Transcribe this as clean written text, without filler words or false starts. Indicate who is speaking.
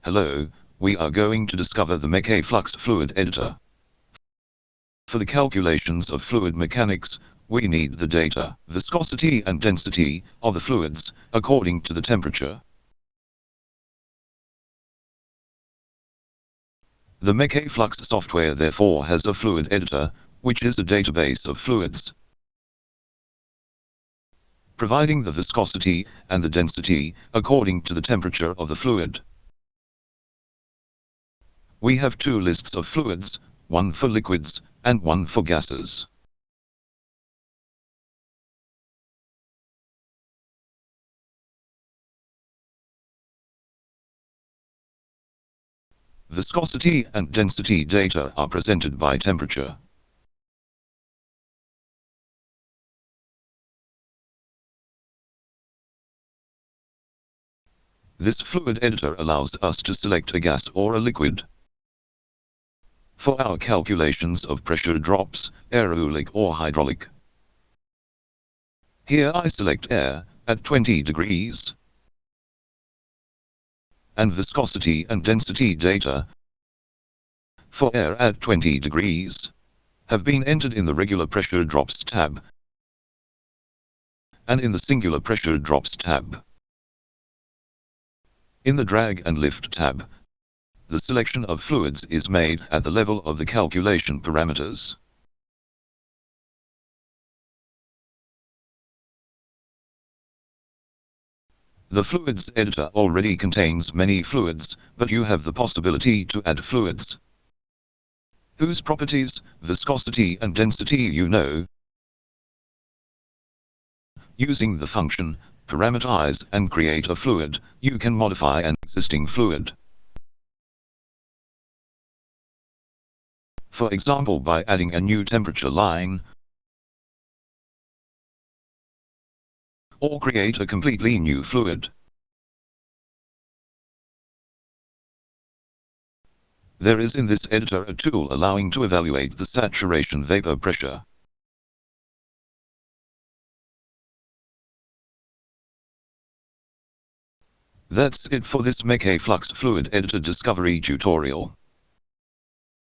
Speaker 1: Hello, we are going to discover the MECA Flux Fluid Editor. For the calculations of fluid mechanics, we need the data, viscosity and density, of the fluids, according to the temperature. The MECA Flux software therefore has a fluid editor, which is a database of fluids, providing the viscosity and the density, according to the temperature of the fluid. We have two lists of fluids, one for liquids, and one for gases. Viscosity and density data are presented by temperature. This fluid editor allows us to select a gas or a liquid. For our calculations of pressure drops, aerolic or hydraulic. Here I select air, at 20 degrees. And viscosity and density data, for air at 20 degrees, have been entered in the regular pressure drops tab, and in the singular pressure drops tab. In the drag and lift tab, the selection of fluids is made at the level of the calculation parameters. The fluids editor already contains many fluids, but you have the possibility to add fluids whose properties, viscosity and density you know. Using the function parameterize and create a fluid, you can modify an existing fluid. For example, by adding a new temperature line, or create a completely new fluid. There is in this editor a tool allowing to evaluate the saturation vapor pressure. That's it for this MECA Flux Fluid Editor Discovery tutorial.